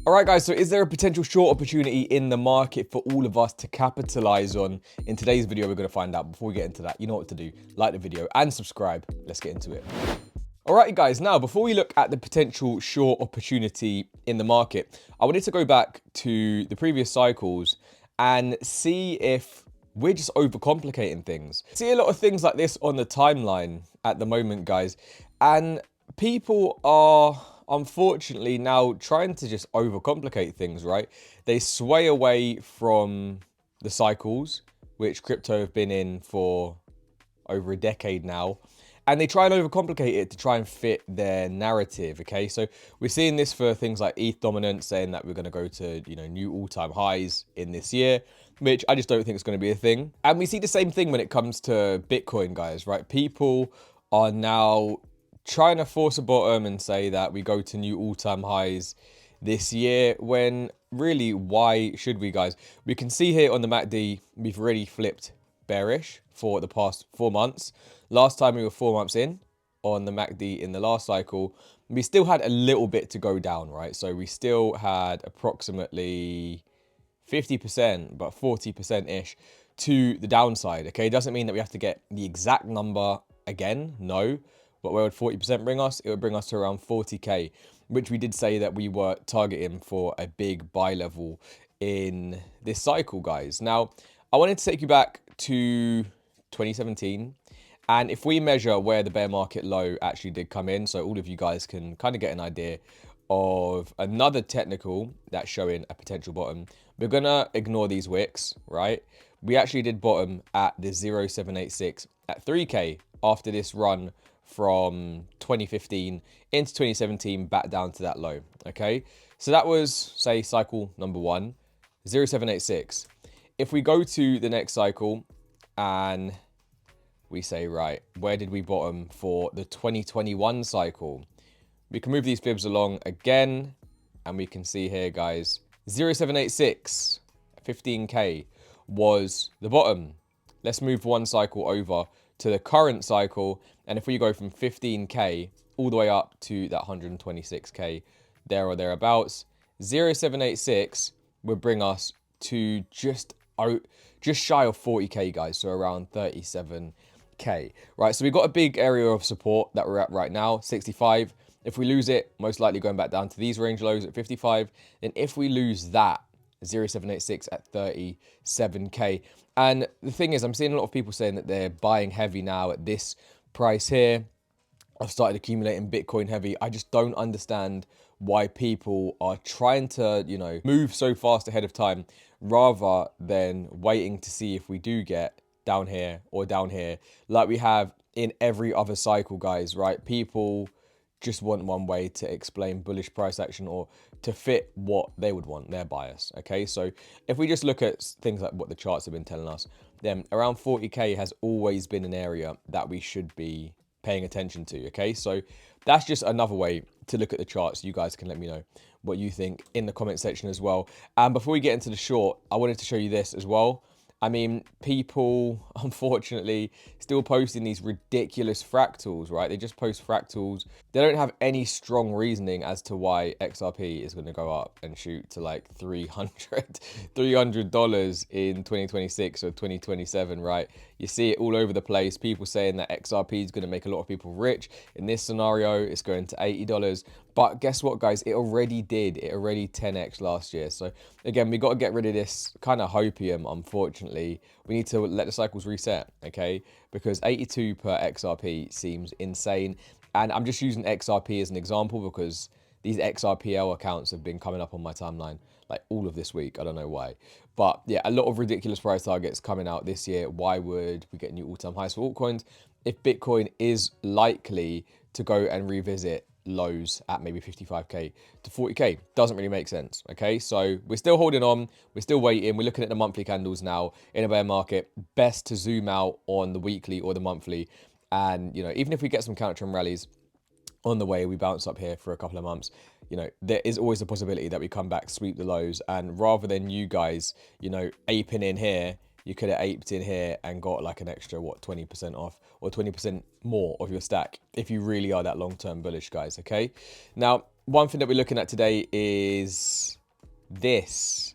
All right, guys, so is there a potential short opportunity in the market for all of us to capitalize on? In today's video, we're going to find out. Before we get into that, you know what to do. Like the video and subscribe. Let's get into it. All right, guys, now before we look at the potential short opportunity in the market, I wanted to go back to the previous cycles and see if we're just overcomplicating things. See a lot of things like this on the timeline at the moment, guys, and people are unfortunately now trying to just overcomplicate things, right? They sway away from the cycles, which crypto have been in for over a decade now, and they try and overcomplicate it to try and fit their narrative. Okay, so we're seeing this for things like ETH dominance, saying that we're going to go to, you know, new all-time highs in this year, which I just don't think is going to be a thing. And we see the same thing when it comes to Bitcoin, guys, right? People are now trying to force a bottom and say that we go to new all-time highs this year, when really, why should we, guys? We can see here on the MACD, we've already flipped bearish for the past 4 months. Last time we were 4 months in on the MACD in the last cycle, we still had a little bit to go down, right? So we still had approximately 50%, but 40%-ish to the downside, okay? It doesn't mean that we have to get the exact number again, no. But where would 40% bring us? It would bring us to around 40K, which we did say that we were targeting for a big buy level in this cycle, guys. Now, I wanted to take you back to 2017. And if we measure where the bear market low actually did come in, so all of you guys can kind of get an idea of another technical that's showing a potential bottom. We're going to ignore these wicks, right? We actually did bottom at the 0786 at 3K after this run from 2015 into 2017 back down to that low, okay? So that was, say, cycle number 1, 0786. If we go to the next cycle and we say, right, where did we bottom for the 2021 cycle? We can move these fibs along again, and we can see here, guys, 0786, 15K was the bottom. Let's move one cycle over to the current cycle, and if we go from 15K all the way up to that 126K, there or thereabouts, 0786 would bring us to just shy of 40K, guys, so around 37K, right? So we've got a big area of support that we're at right now, 65. If we lose it, most likely going back down to these range lows at 55. Then if we lose that, 0786 at 37K. And the thing is, I'm seeing a lot of people saying that they're buying heavy now at this price here. I've started accumulating Bitcoin heavy. I just don't understand why people are trying to, you know, move so fast ahead of time rather than waiting to see if we do get down here or down here like we have in every other cycle, guys, right? People just want one way to explain bullish price action or to fit what they would want, their bias, okay? So if we just look at things like what the charts have been telling us, then around 40K has always been an area that we should be paying attention to, okay? So that's just another way to look at the charts. You guys can let me know what you think in the comment section as well. And before we get into the short, I wanted to show you this as well. I mean, people, unfortunately, still posting these ridiculous fractals, right? They just post fractals. They don't have any strong reasoning as to why XRP is going to go up and shoot to like $300 in 2026 or 2027, right? You see it all over the place. People saying that XRP is going to make a lot of people rich. In this scenario, it's going to $80. But guess what, guys? It already did. It already 10x last year. So again, we got to get rid of this kind of hopium, unfortunately. We need to let the cycles reset, okay? Because 82 per XRP seems insane. And I'm just using XRP as an example because these XRPL accounts have been coming up on my timeline like all of this week. I don't know why. But yeah, a lot of ridiculous price targets coming out this year. Why would we get new all-time highs for altcoins if Bitcoin is likely to go and revisit lows at maybe 55K to 40K? Doesn't really make sense, okay? So we're still holding on, we're still waiting, we're looking at the monthly candles now in a bear market. Best to zoom out on the weekly or the monthly, and you know, even if we get some counter trend rallies on the way, we bounce up here for a couple of months, you know, there is always a possibility that we come back, sweep the lows, and rather than you guys, you know, aping in here, you could have aped in here and got like an extra, what, 20% off or 20% more of your stack if you really are that long-term bullish, guys, okay? Now, one thing that we're looking at today is this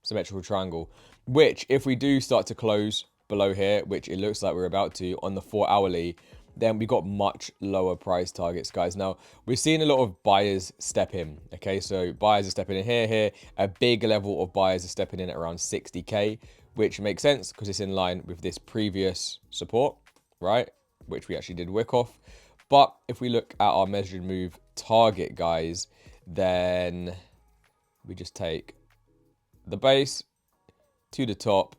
symmetrical triangle, which if we do start to close below here, which it looks like we're about to on the 4 hourly, then we got much lower price targets, guys. Now, we're seeing a lot of buyers step in, okay? So buyers are stepping in here. A big level of buyers are stepping in at around 60K, which makes sense because it's in line with this previous support, right? Which we actually did wick off. But if we look at our measured move target, guys, then we just take the base to the top,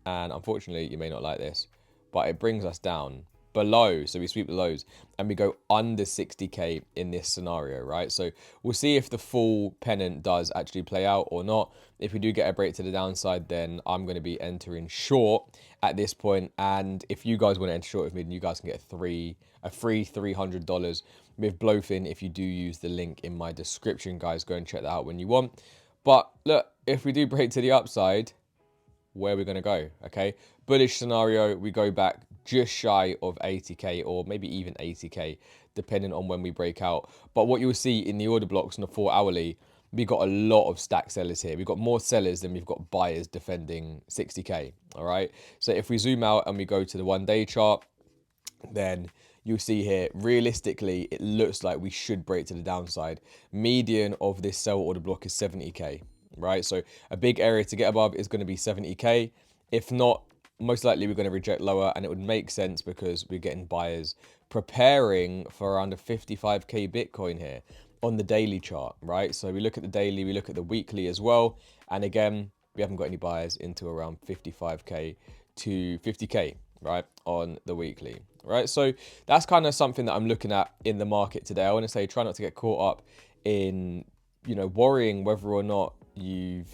and unfortunately you may not like this, but it brings us down below. So we sweep the lows and we go under 60K in this scenario, right? So we'll see if the full pennant does actually play out or not. If we do get a break to the downside, then I'm going to be entering short at this point. And if you guys want to enter short with me, then you guys can get a free $300 with Blowfin if you do use the link in my description, guys. Go and check that out when you want. But look, if we do break to the upside, where we're going to go, okay? Bullish scenario, we go back just shy of 80K or maybe even 80K, depending on when we break out. But what you'll see in the order blocks on the 4 hourly, we got a lot of stack sellers here. We've got more sellers than we've got buyers defending 60K, all right? So if we zoom out and we go to the 1 day chart, then you'll see here, realistically, it looks like we should break to the downside. Median of this sell order block is 70K. Right, so a big area to get above is going to be 70K. If not, most likely we're going to reject lower, and it would make sense because we're getting buyers preparing for around a 55K Bitcoin here on the daily chart, right? So we look at the daily, we look at the weekly as well, and again, we haven't got any buyers into around 55K to 50K, right, on the weekly, right? So that's kind of something that I'm looking at in the market today. I want to say try not to get caught up in, you know, worrying whether or not you've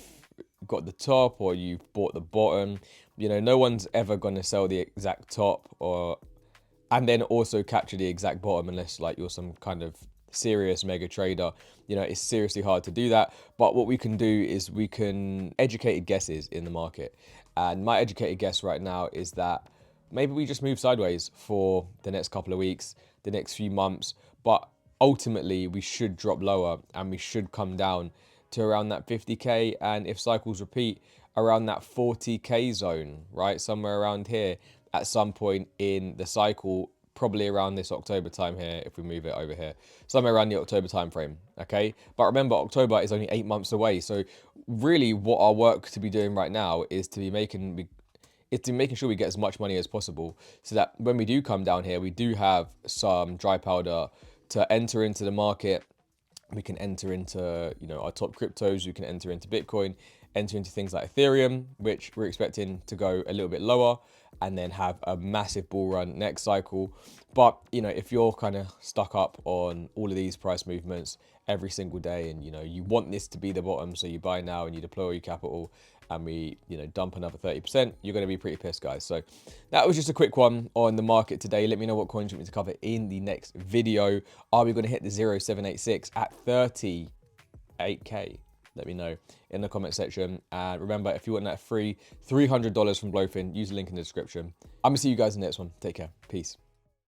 got the top or you've bought the bottom. You know, no one's ever going to sell the exact top and then also capture the exact bottom unless like you're some kind of serious mega trader. You know, it's seriously hard to do that. But what we can do is we can educated guesses in the market. And my educated guess right now is that maybe we just move sideways for the next couple of weeks, the next few months, but ultimately we should drop lower and we should come down to around that 50K, and if cycles repeat, around that 40K zone, right? Somewhere around here at some point in the cycle, probably around this October time here, if we move it over here, somewhere around the October time frame, okay? But remember, October is only 8 months away, so really what our work to be doing right now is to be making sure we get as much money as possible so that when we do come down here, we do have some dry powder to enter into the market. We can enter into, you know, our top cryptos. We can enter into Bitcoin, enter into things like Ethereum, which we're expecting to go a little bit lower, and then have a massive bull run next cycle. But, you know, if you're kind of stuck up on all of these price movements every single day and, you know, you want this to be the bottom, so you buy now and you deploy your capital and we, you know, dump another 30%, you're going to be pretty pissed, guys. So that was just a quick one on the market today. Let me know what coins you want me to cover in the next video. Are we going to hit the 0786 at 38K? Let me know in the comment section. And remember, if you want that free $300 from Blowfin, use the link in the description. I'm going to see you guys in the next one. Take care. Peace.